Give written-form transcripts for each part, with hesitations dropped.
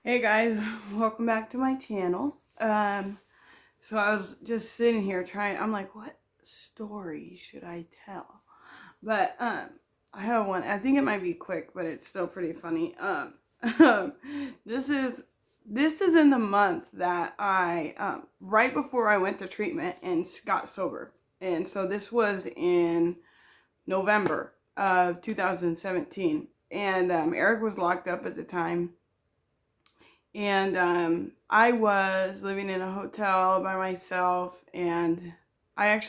Hey guys, welcome back to my channel. So I was just sitting here I'm like, what story should I tell? But I have one. I think it might be quick, but it's still pretty funny. This is this is in the month that I right before I went to treatment and got sober. And so this was in November of 2017. And Eric was locked up at the time, and I was living in a hotel by myself, and I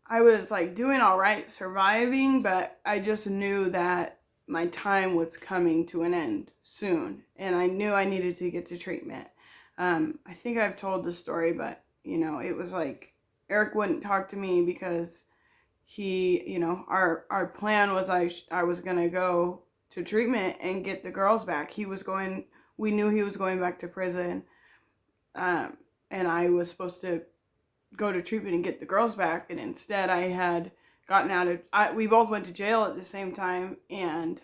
was like doing all right, surviving, but I just knew that my time was coming to an end soon, and I knew I needed to get to treatment. I think I've told the story, but it was like Eric wouldn't talk to me because our plan was I was gonna go to treatment and get the girls back. We knew he was going back to prison, and I was supposed to go to treatment and get the girls back. And instead, I had gotten out of. We both went to jail at the same time, and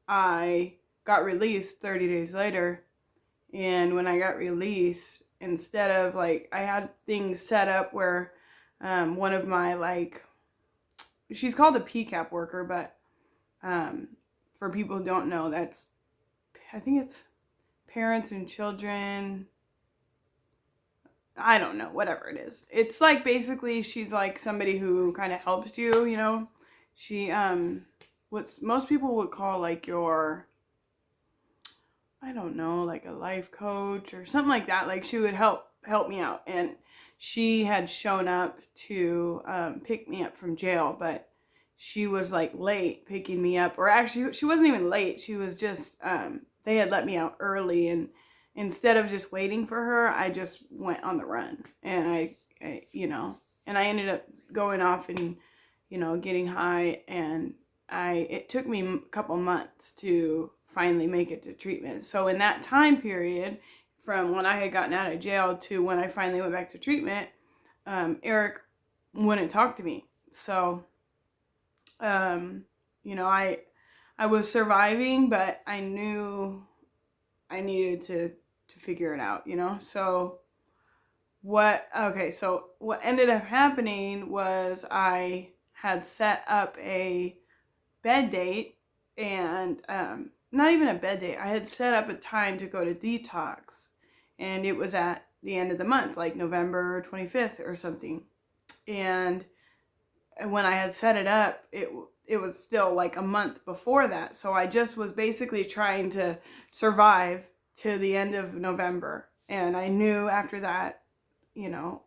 I got released 30 days later. And when I got released, instead of like, I had things set up where one of my she's called a PCAP worker, but for people who don't know, I think it's parents and children. I don't know, whatever it is. It's like basically she's like somebody who kind of helps you. She what most people would call like your, I don't know, like a life coach or something like that. Like she would help me out, and she had shown up to pick me up from jail, but she was like late picking me up, or actually she wasn't even late. She was just they had let me out early, and instead of just waiting for her, I just went on the run, and and I ended up going off and getting high, and it took me a couple months to finally make it to treatment. So in that time period, from when I had gotten out of jail to when I finally went back to treatment, Eric wouldn't talk to me. So, I was surviving, but I knew I needed to figure it out. So what ended up happening was I had set up a bed date, and not even a bed date. I had set up a time to go to detox, and it was at the end of the month, like November 25th or something. And when I had set it up, it was still like a month before that. So I just was basically trying to survive to the end of November. And I knew after that,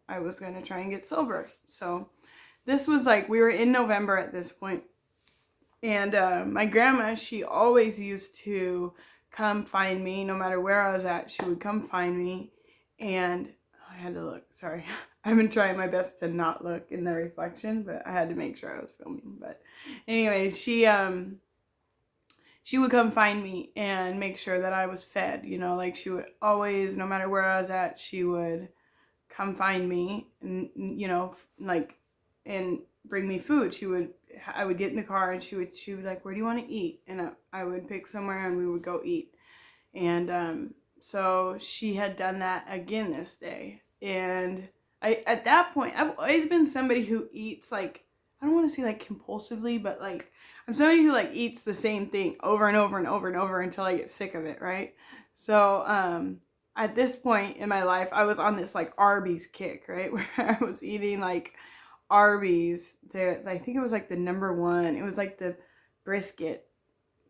I was going to try and get sober. So this was like, we were in November at this point. And my grandma, she always used to come find me no matter where I was at. She would come find me. And I had to look, sorry. I've been trying my best to not look in the reflection, but I had to make sure I was filming. But anyways, she would come find me and make sure that I was fed. Like she would always, no matter where I was at, she would come find me and like, and bring me food. I would get in the car, and she would like, where do you want to eat? And I would pick somewhere, and we would go eat. And so she had done that again this day. And at that point, I've always been somebody who eats, like, I don't want to say like compulsively, but like I'm somebody who like eats the same thing over and over and over and over until I get sick of it, right? So at this point in my life, I was on this like Arby's kick, right? Where I was eating like Arby's. I think it was like the number one. It was like the brisket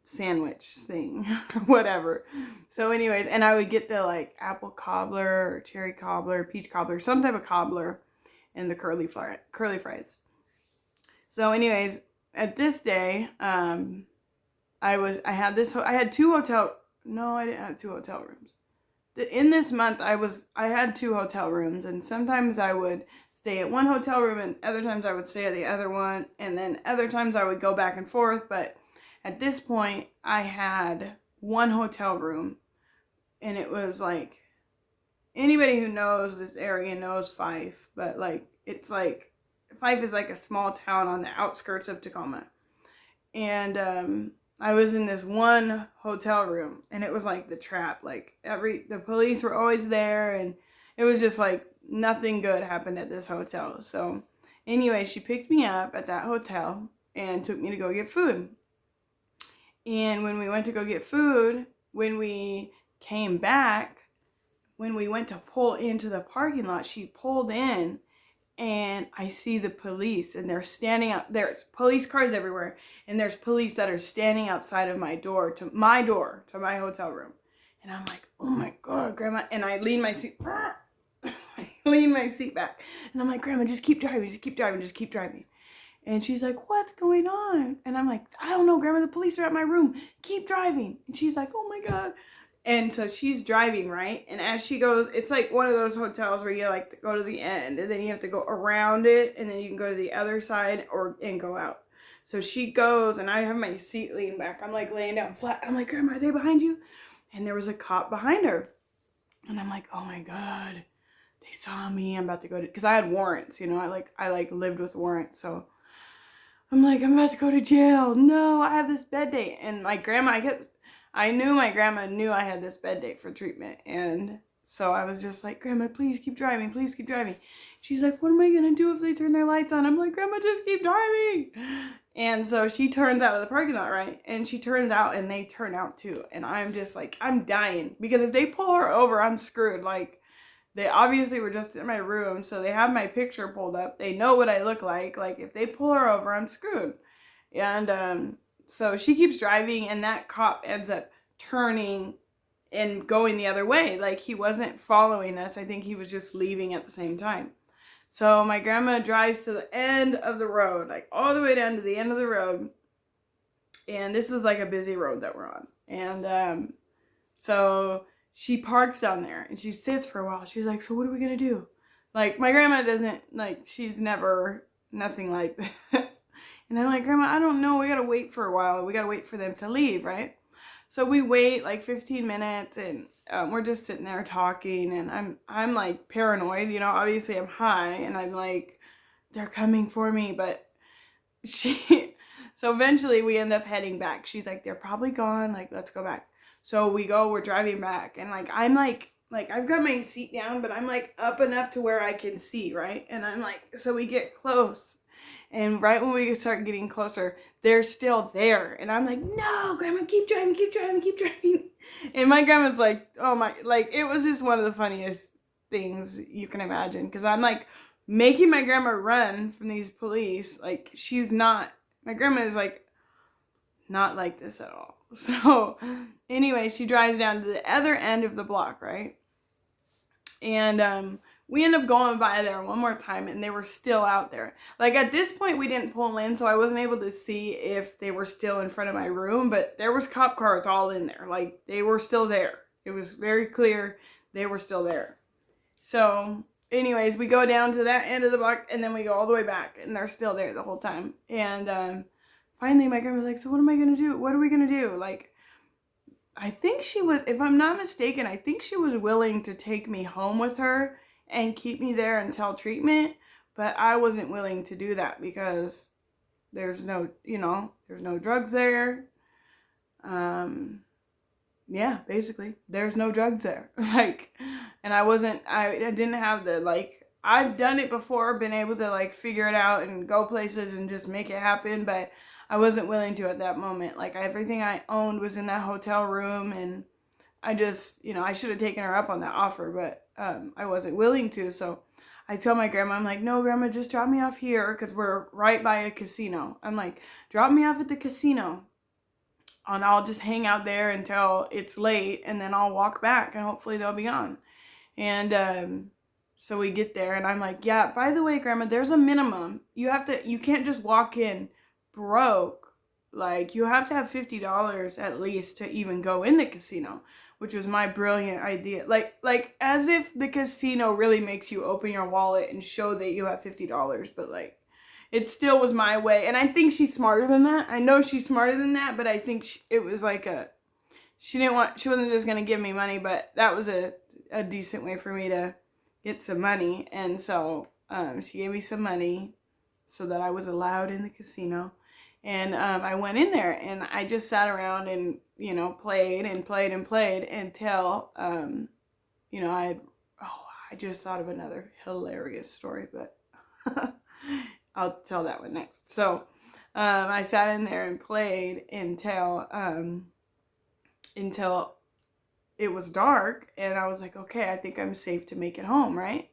sandwich thing, whatever. So anyways, and I would get the like apple cobbler or cherry cobbler, peach cobbler, some type of cobbler, and the curly fries. So anyways, at this day, I had two hotel. No, I didn't have two hotel rooms. In this month, I had two hotel rooms, and sometimes I would stay at one hotel room, and other times I would stay at the other one, and then other times I would go back and forth. But at this point, I had one hotel room, and it was like, anybody who knows this area knows Fife, but like it's like Fife is like a small town on the outskirts of Tacoma. And I was in this one hotel room, and it was like the trap. Like the police were always there, and it was just like nothing good happened at this hotel. So anyway, she picked me up at that hotel and took me to go get food. And when we went to go get food, when we came back, when we went to pull into the parking lot, she pulled in, and I see the police, and they're standing out. There's police cars everywhere, and there's police that are standing outside of my door to my hotel room. And I'm like, oh my God, Grandma. And I lean my seat, I lean my seat back, and I'm like, Grandma, just keep driving, just keep driving, just keep driving. And she's like, what's going on? And I'm like, I don't know, Grandma, the police are at my room. Keep driving. And she's like, oh my God. And so she's driving, right? And as she goes, it's like one of those hotels where you like to go to the end, and then you have to go around it, and then you can go to the other side and go out. So she goes, and I have my seat leaned back. I'm like laying down flat. I'm like, Grandma, are they behind you? And there was a cop behind her. And I'm like, oh my God, they saw me. I'm about to go to, because I had warrants, you know, I lived with warrants. So I'm like, I'm about to go to jail. No, I have this bed date. And my grandma, I knew my grandma knew I had this bed date for treatment. And so I was just like, Grandma, please keep driving. Please keep driving. She's like, what am I going to do if they turn their lights on? I'm like, Grandma, just keep driving. And so she turns out of the parking lot, right? And she turns out, and they turn out too. And I'm just like, I'm dying. Because if they pull her over, I'm screwed. Like, they obviously were just in my room, so they have my picture pulled up. They know what I look like. Like, if they pull her over, I'm screwed. And so she keeps driving, and that cop ends up turning and going the other way. Like, he wasn't following us. I think he was just leaving at the same time. So my grandma drives to the end of the road, like all the way down to the end of the road. And this is like a busy road that we're on. And so she parks down there, and she sits for a while. She's like, so what are we going to do? Like, my grandma doesn't, like, she's never, nothing like this. And I'm like, Grandma, I don't know. We got to wait for a while. We got to wait for them to leave, right? So we wait like 15 minutes, and we're just sitting there talking, and I'm like paranoid, you know, obviously I'm high, and I'm like, they're coming for me. But so eventually we end up heading back. She's like, they're probably gone. Like, let's go back. So we're driving back, and like, I'm like I've got my seat down, but I'm like up enough to where I can see, right? And I'm like, so we get close, and right when we start getting closer, they're still there. And I'm like, no, Grandma, keep driving, keep driving, keep driving. And my grandma's like, oh my, like, it was just one of the funniest things you can imagine. Because I'm like making my grandma run from these police. Like, my grandma is like not like this at all. So anyway, she drives down to the other end of the block, right? And we end up going by there one more time, and they were still out there. Like, at this point, we didn't pull in, so I wasn't able to see if they were still in front of my room, but there was cop cars all in there. Like, they were still there. It was very clear they were still there. So anyways, we go down to that end of the block, and then we go all the way back, and they're still there the whole time. And finally, my grandma's like, so what am I going to do? What are we going to do? Like, I think she was, if I'm not mistaken, I think she was willing to take me home with her and keep me there until treatment, but I wasn't willing to do that because there's no, there's no drugs there. Yeah, basically, there's no drugs there. Like, and I didn't have the, like, I've done it before, been able to, like, figure it out and go places and just make it happen, but I wasn't willing to at that moment. Like, everything I owned was in that hotel room, and I just, I should have taken her up on that offer, but I wasn't willing to. So I tell my grandma, I'm like, no, Grandma, just drop me off here, because we're right by a casino. I'm like, drop me off at the casino, and I'll just hang out there until it's late, and then I'll walk back, and hopefully they'll be gone. And so we get there, and I'm like, yeah, by the way, Grandma, there's a minimum. You can't just walk in broke. Like, you have to have $50 at least to even go in the casino, which was my brilliant idea. Like as if the casino really makes you open your wallet and show that you have $50, but like, it still was my way. And I think she's smarter than that. I know she's smarter than that, but I think it was like she wasn't just going to give me money, but that was a decent way for me to get some money. And so she gave me some money so that I was allowed in the casino. And I went in there and I just sat around and, played and played and played until, I just thought of another hilarious story, but I'll tell that one next. So I sat in there and played until it was dark, and I was like, okay, I think I'm safe to make it home, right?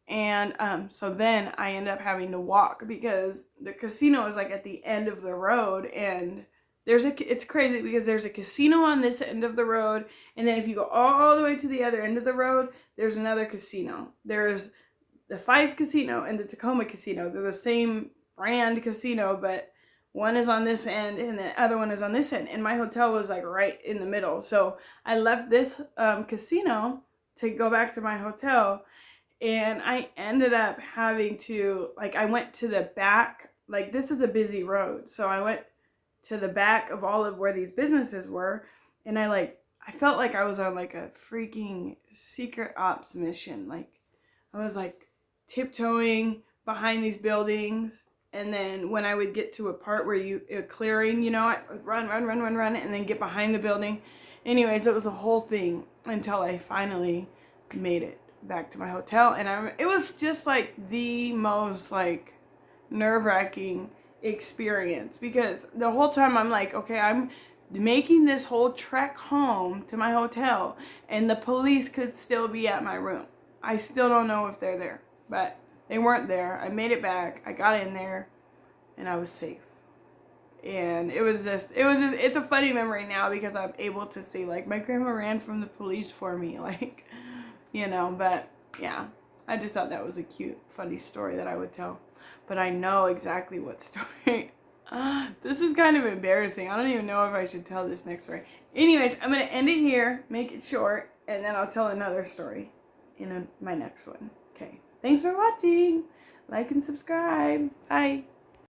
And so then I end up having to walk because the casino is like at the end of the road, and it's crazy because there's a casino on this end of the road, and then if you go all the way to the other end of the road, there's another casino. There's the Fife Casino and the Tacoma Casino. They're the same brand casino, but one is on this end and the other one is on this end. And my hotel was like right in the middle. So I left this casino to go back to my hotel. And I ended up having to, I went to the back, this is a busy road. So I went to the back of all of where these businesses were. And I felt like I was on like a freaking secret ops mission. I was tiptoeing behind these buildings. And then when I would get to a part where clearing, I would run, and then get behind the building. Anyways, it was a whole thing until I finally made it back to my hotel. And it was just the most nerve-wracking experience, because the whole time I'm like, okay, I'm making this whole trek home to my hotel and the police could still be at my room. I still don't know if they're there, but they weren't there. I made it back. I got in there and I was safe. And it's a funny memory now because I'm able to say my grandma ran from the police for me, but yeah, I just thought that was a cute, funny story that I would tell. But I know exactly what story. This is kind of embarrassing. I don't even know if I should tell this next story. Anyways, I'm going to end it here, make it short, and then I'll tell another story in my next one. Okay. Thanks for watching. Like and subscribe. Bye.